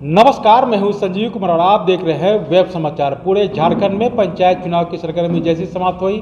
नमस्कार, मैं हूं संजीव कुमार और आप देख रहे हैं वेब समाचार। पूरे झारखंड में पंचायत चुनाव की सरगर्मी जैसी समाप्त हुई,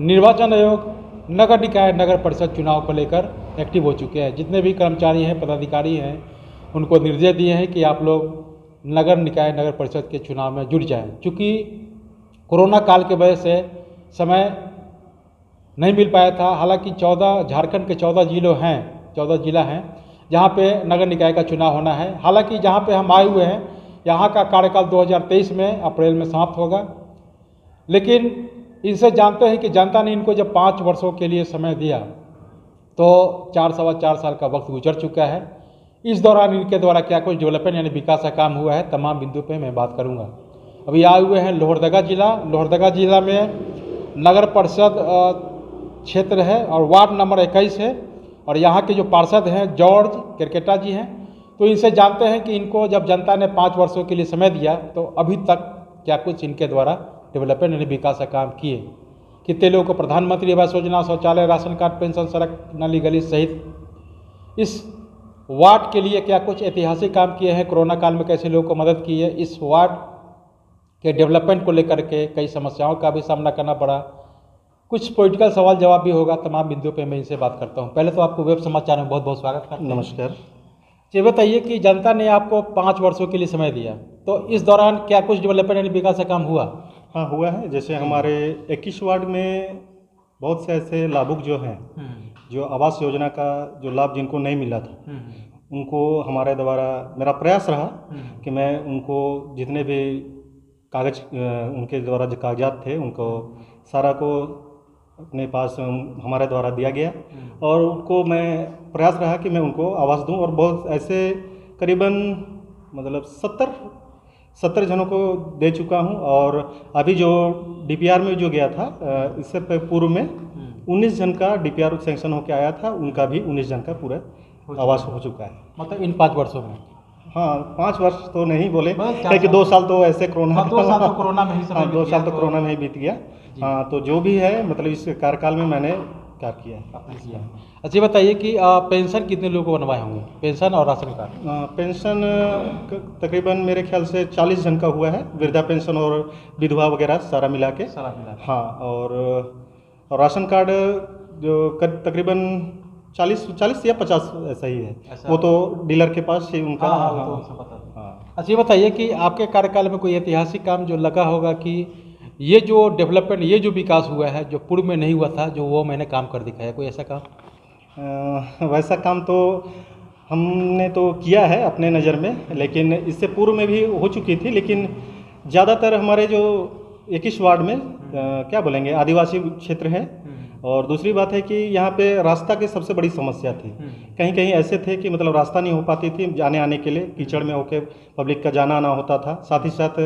निर्वाचन आयोग नगर निकाय नगर परिषद चुनाव को लेकर एक्टिव हो चुके हैं। जितने भी कर्मचारी हैं, पदाधिकारी हैं, उनको निर्देश दिए हैं कि आप लोग नगर निकाय नगर परिषद के चुनाव में जुट जाएं। चूँकि कोरोना काल की वजह से समय नहीं मिल पाया था। हालांकि झारखंड के 14 जिला हैं जहाँ पे नगर निकाय का चुनाव होना है। हालांकि जहाँ पे हम आए हुए हैं, यहाँ का कार्यकाल 2023 में अप्रैल में समाप्त होगा, लेकिन इनसे जानते हैं कि जनता ने इनको जब 5 वर्षों के लिए समय दिया तो 4 साल का वक्त गुजर चुका है। इस दौरान इनके द्वारा क्या कुछ डेवलपमेंट यानी विकास का काम हुआ है, तमाम बिंदु पे मैं बात करूँगा। अभी आए हुए हैं लोहरदगा जिला में नगर परिषद क्षेत्र है और वार्ड नंबर 21 है, और यहाँ के जो पार्षद हैं जॉर्ज केरकेटा जी हैं। तो इनसे जानते हैं कि इनको जब जनता ने 5 वर्षों के लिए समय दिया तो अभी तक क्या कुछ इनके द्वारा डेवलपमेंट यानी विकास का काम किए, कितने लोगों को प्रधानमंत्री आवास योजना, शौचालय, राशन कार्ड, पेंशन, सड़क, नाली गली सहित इस वार्ड के लिए क्या कुछ ऐतिहासिक काम किए हैं, कोरोना काल में कैसे लोगों को मदद की है, इस वार्ड के डेवलपमेंट को लेकर के कई समस्याओं का भी सामना करना पड़ा, कुछ पॉलिटिकल सवाल जवाब भी होगा। तमाम बिंदुओं पे मैं इनसे बात करता हूं। पहले तो आपको वेब समाचार में बहुत बहुत स्वागत करता हूं। नमस्कार। ये बताइए कि जनता ने आपको 5 वर्षों के लिए समय दिया, तो इस दौरान क्या कुछ डेवलपमेंट यानी विकास का काम हुआ? हाँ, हुआ है। जैसे हमारे 21 वार्ड में बहुत से ऐसे लाभुक जो हैं, जो आवास योजना का जो लाभ जिनको नहीं मिला था, उनको हमारे द्वारा मेरा प्रयास रहा कि मैं उनको जितने भी कागज उनके द्वारा जो कागजात थे उनको सारा को अपने पास हमारे द्वारा दिया गया, और उनको मैं प्रयास रहा कि मैं उनको आवास दूं। और बहुत ऐसे करीबन मतलब 70 जनों को दे चुका हूं। और अभी जो डीपीआर में जो गया था, इससे पूर्व में 19 जन का डीपीआर सैंक्शन होकर आया था, उनका भी 19 जन का पूरा आवास हो चुका है। मतलब इन 5 वर्षों में? हाँ, 5 वर्ष तो नहीं बोले, क्योंकि 2 साल तो ऐसे कोरोना, 2 साल तो कोरोना में ही समय 2 साल तो कोरोना में ही बीत गया। हाँ, तो जो भी है मतलब इस कार्यकाल में मैंने क्या किया है। अच्छा, बताइए कि पेंशन कितने लोगों को बनवाए होंगे, पेंशन और राशन कार्ड? पेंशन तकरीबन मेरे ख्याल से 40 जन का हुआ है, वृद्धा पेंशन और विधवा वगैरह सारा मिला के। हाँ, और राशन कार्ड जो तकरीबन 40 या 50 ऐसा ही है। वो तो डीलर के पास ही उनका। हाँ। अच्छा, ये बताइए कि आपके कार्यकाल में कोई ऐतिहासिक काम जो लगा होगा कि ये जो डेवलपमेंट, ये जो विकास हुआ है जो पूर्व में नहीं हुआ था, जो वो मैंने काम कर दिखाया, कोई ऐसा काम? वैसा काम तो हमने तो किया है अपने नज़र में, लेकिन इससे पूर्व में भी हो चुकी थी। लेकिन ज़्यादातर हमारे जो 21 वार्ड में क्या बोलेंगे, आदिवासी क्षेत्र है। और दूसरी बात है कि यहाँ पे रास्ता की सबसे बड़ी समस्या थी। कहीं कहीं ऐसे थे कि मतलब रास्ता नहीं हो पाती थी जाने आने के लिए, कीचड़ में होके पब्लिक का जाना आना होता था। साथ ही साथ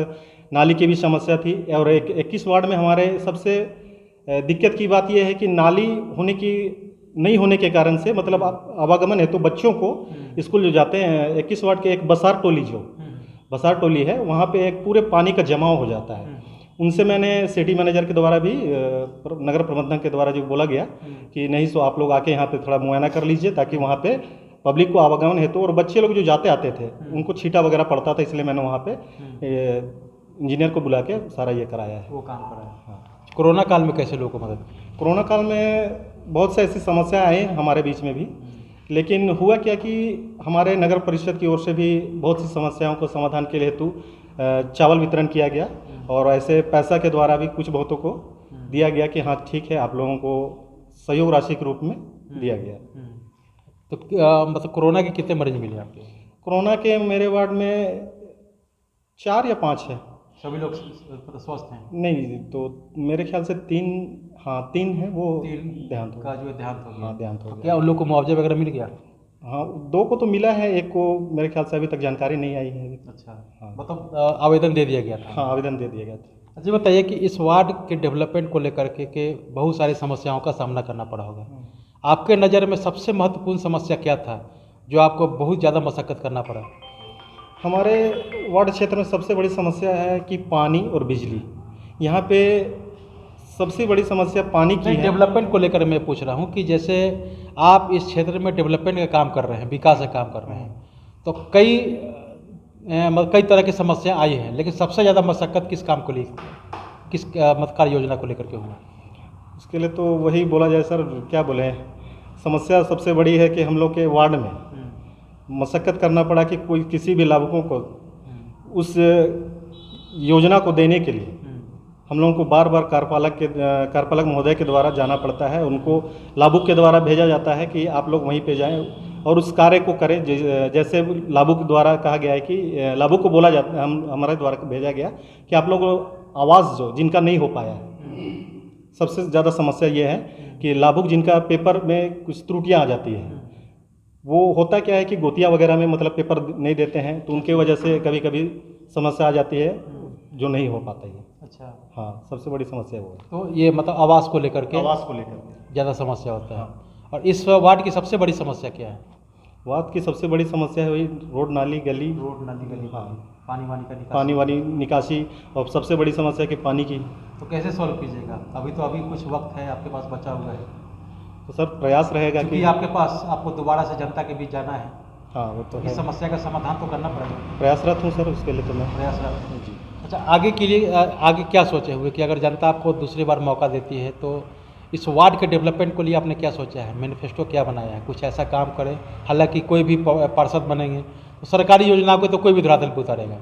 नाली की भी समस्या थी। और 21 वार्ड में हमारे सबसे दिक्कत की बात यह है कि नाली नहीं होने के कारण से मतलब आवागमन है, तो बच्चों को स्कूल जो जाते हैं 21 वार्ड के एक बसार टोली है, वहाँ पे एक पूरे पानी का जमाव हो जाता है। उनसे मैंने सिटी मैनेजर के द्वारा भी नगर प्रबंधन के द्वारा जो बोला गया कि नहीं, सो आप लोग आके यहाँ पे थोड़ा मुआयना कर लीजिए, ताकि वहाँ पे पब्लिक को आवागमन हेतु और बच्चे लोग जो जाते आते थे उनको छींटा वगैरह पड़ता था, इसलिए मैंने वहाँ पे इंजीनियर को बुला के सारा ये कराया है, वो काम कराया। हाँ। कोरोना काल में कैसे लोगों को मदद? कोरोना काल में बहुत सी ऐसी समस्याएं आई हमारे बीच में भी, लेकिन हुआ क्या कि हमारे नगर परिषद की ओर से भी बहुत सी समस्याओं को समाधान के हेतु चावल वितरण किया गया, और ऐसे पैसा के द्वारा भी कुछ बहुतों को दिया गया कि हाँ ठीक है, आप लोगों को सहयोग राशि के रूप में दिया गया। तो मतलब कोरोना के कितने मरीज मिले आपके? कोरोना के मेरे वार्ड में 4 या 5 है। सभी लोग स्वस्थ हैं? नहीं, तो मेरे ख्याल से 3 है, वो देहांत का जो देहांत हो गया। हाँ, देहांत हो गया। क्या उन लोग को मुआवजा वगैरह मिल गया? हाँ, 2 को तो मिला है, 1 को मेरे ख्याल से अभी तक जानकारी नहीं आई है। अच्छा। हाँ, मतलब आवेदन दे दिया गया था? हाँ, आवेदन दे दिया गया था। अच्छा, बताइए कि इस वार्ड के डेवलपमेंट को लेकर के बहुत सारी समस्याओं का सामना करना पड़ा होगा। आपके नज़र में सबसे महत्वपूर्ण समस्या क्या था जो आपको बहुत ज़्यादा मशक्क़त करना पड़ा? हमारे वार्ड क्षेत्र में सबसे बड़ी समस्या है कि पानी और बिजली। यहाँ पे सबसे बड़ी समस्या पानी की है। डेवलपमेंट को लेकर मैं पूछ रहा हूँ कि जैसे आप इस क्षेत्र में डेवलपमेंट का काम कर रहे हैं, विकास का काम कर रहे हैं, तो कई मतलब कई तरह की समस्या आई है, लेकिन सबसे ज़्यादा मशक्क़त किस काम को लिए, किस मत कार्य योजना को लेकर के हुआ? उसके लिए तो वही बोला जाए सर, क्या बोले, समस्या सबसे बड़ी है कि हम लोग के वार्ड में मशक्क़त करना पड़ा कि कोई किसी भी लाभुकों को उस योजना को देने के लिए हम लोगों को बार बार कार्यपालक महोदय के द्वारा जाना पड़ता है। उनको लाभुक के द्वारा भेजा जाता है कि आप लोग वहीं पे जाएं और उस कार्य को करें। जैसे लाभुक द्वारा कहा गया है कि लाभुक को बोला जाता, हमारे द्वारा भेजा गया कि आप लोग आवास जो जिनका नहीं हो पाया है, सबसे ज़्यादा समस्या ये है कि लाभुक जिनका पेपर में कुछ त्रुटियाँ आ जाती है, वो होता क्या है कि गोतियाँ वगैरह में मतलब पेपर नहीं देते हैं, तो उनके वजह से कभी कभी समस्या आ जाती है जो नहीं हो पाता है। अच्छा, हाँ, सबसे बड़ी समस्या वो है। तो ये मतलब आवास को लेकर के ज़्यादा समस्या होता है। और इस वार्ड की सबसे बड़ी समस्या क्या है? वार्ड की सबसे बड़ी समस्या है वही रोड नाली गली, हाँ, पानी वाली निकासी, और सबसे बड़ी समस्या कि पानी की। तो कैसे सॉल्व कीजिएगा? अभी कुछ वक्त है आपके पास बचा हुआ है, तो सर प्रयास रहेगा कि आपके पास आपको दोबारा से जनता के बीच जाना है। हाँ, वो तो इस है। समस्या का समाधान तो करना पड़ेगा। प्रयासरत हूँ सर, उसके लिए तो मैं प्रयासरत हूँ जी। अच्छा, आगे के लिए आगे क्या सोचे हुए कि अगर जनता आपको दूसरी बार मौका देती है तो इस वार्ड के डेवलपमेंट के लिए आपने क्या सोचा है? मैनिफेस्टो क्या बनाया है? कुछ ऐसा काम करें, हालांकि कोई भी पार्षद बनेंगे तो सरकारी योजनाओं को तो कोई भी धरातल पे उतारेगा,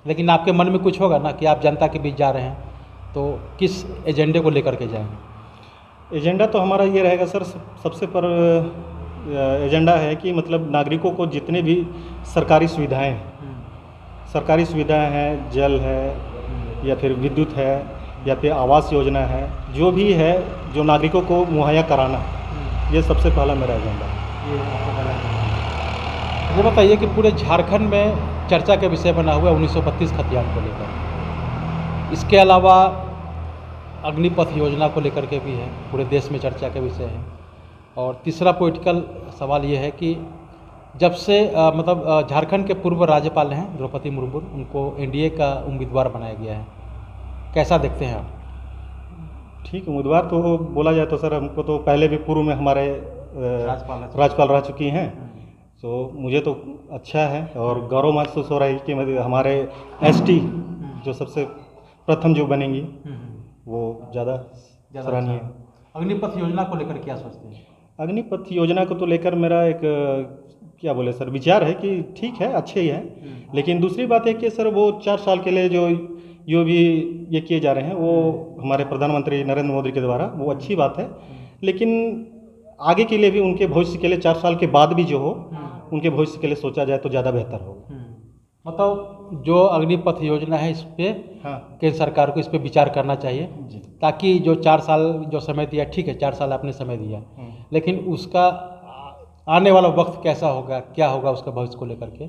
लेकिन आपके मन में कुछ होगा ना कि आप जनता के बीच जा रहे हैं, तो किस एजेंडे को लेकर के जाएंगे? एजेंडा तो हमारा ये रहेगा सर, सबसे पर एजेंडा है कि मतलब नागरिकों को जितने भी सरकारी सुविधाएं हैं, जल है या फिर विद्युत है या फिर आवास योजना है, जो भी है जो नागरिकों को मुहैया कराना, ये सबसे पहला मेरा एजेंडा है। ये बताइए कि पूरे झारखंड में चर्चा का विषय बना हुआ है 1932 खतियान को लेकर, इसके अलावा अग्निपथ योजना को लेकर के भी है, पूरे देश में चर्चा का विषय है। और तीसरा पॉलिटिकल सवाल ये है कि जब से झारखंड के पूर्व राज्यपाल हैं द्रौपदी मुर्मू, उनको एनडीए का उम्मीदवार बनाया गया है, कैसा देखते हैं आप? ठीक, उम्मीदवार तो बोला जाए तो सर हमको तो पहले भी पूर्व में हमारे राज्यपाल रह चुकी हैं, तो मुझे तो अच्छा है और गौरव महसूस हो रहा है कि हमारे एसटी जो सबसे प्रथम जो बनेंगी वो ज़्यादा सराहनीय है। अग्निपथ योजना को लेकर क्या सोचते हैं? अग्निपथ योजना को तो लेकर मेरा एक क्या बोले सर, विचार है कि ठीक है, अच्छे ही है, लेकिन दूसरी बात है कि सर वो 4 साल के लिए जो भी ये किए जा रहे हैं वो हमारे प्रधानमंत्री नरेंद्र मोदी के द्वारा, वो अच्छी बात है, लेकिन आगे के लिए भी उनके भविष्य के लिए 4 साल के बाद भी जो हो उनके भविष्य के लिए सोचा जाए तो ज़्यादा बेहतर होगा। मतलब जो अग्निपथ योजना है इस पर केंद्र सरकार को इस पर विचार करना चाहिए, ताकि जो 4 साल जो समय दिया, ठीक है 4 साल आपने समय दिया, लेकिन उसका आने वाला वक्त कैसा होगा, क्या होगा, उसका भविष्य को लेकर के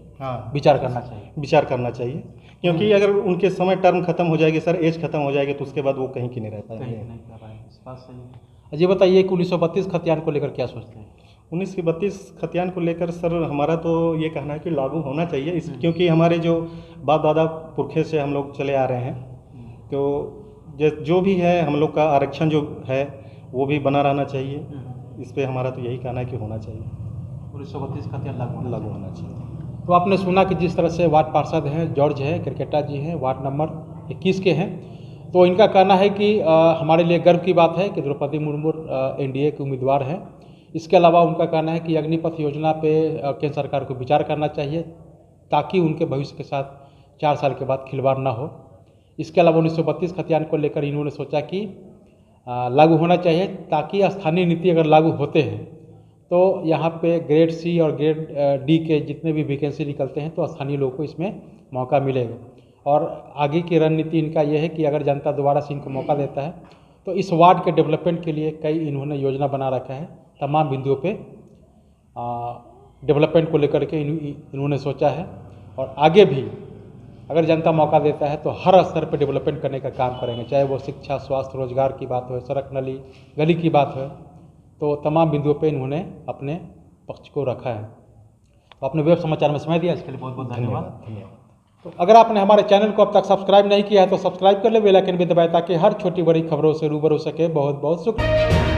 विचार करना चाहिए। क्योंकि अगर उनके समय टर्म खत्म हो जाएगी सर, एज खत्म हो जाएगी, तो उसके बाद वो कहीं की नहीं रह पाएंगे। ये बताइए कि 1932 खतियान को लेकर क्या सोचते हैं? 1932 खतियान को लेकर सर हमारा तो ये कहना है कि लागू होना चाहिए, क्योंकि हमारे जो बाप दादा पुरखे से हम लोग चले आ रहे हैं, तो जो भी है हम लोग का आरक्षण जो है वो भी बना रहना चाहिए। इस पे हमारा तो यही कहना है कि होना चाहिए, 1932 खतियान लागू होना चाहिए। तो आपने सुना कि जिस तरह से वार्ड पार्षद हैं जॉर्ज है क्रिकेटा जी हैं, वार्ड नंबर 21 के हैं, तो इनका कहना है कि हमारे लिए गर्व की बात है कि द्रौपदी मुर्मू एनडीए के उम्मीदवार हैं। इसके अलावा उनका कहना है कि अग्निपथ योजना पे केंद्र सरकार को विचार करना चाहिए, ताकि उनके भविष्य के साथ 4 साल के बाद खिलवाड़ ना हो। इसके अलावा 1932 खतियान को लेकर इन्होंने सोचा कि लागू होना चाहिए, ताकि स्थानीय नीति अगर लागू होते हैं तो यहाँ पे ग्रेड सी और ग्रेड डी के जितने भी वैकेंसी निकलते हैं तो स्थानीय लोगों को इसमें मौका मिलेगा। और आगे की रणनीति इनका यह है कि अगर जनता दोबारा से इनको मौका देता है तो इस वार्ड के डेवलपमेंट के लिए कई इन्होंने योजना बना रखा है, तमाम बिंदुओं पे डेवलपमेंट को लेकर के इन्होंने सोचा है। और आगे भी अगर जनता मौका देता है तो हर स्तर पर डेवलपमेंट करने का काम करेंगे, चाहे वो शिक्षा, स्वास्थ्य, रोजगार की बात हो, सड़क नली गली की बात हो, तो तमाम बिंदुओं पे इन्होंने अपने पक्ष को रखा है। तो आपने वेब समाचार में समय दिया, इसके लिए बहुत बहुत धन्यवाद। तो अगर आपने हमारे चैनल को अब तक सब्सक्राइब नहीं किया है तो सब्सक्राइब कर ले, बेल आइकन भी दबाएं, ताकि हर छोटी बड़ी खबरों से रूबरू हो सके। बहुत बहुत शुक्रिया।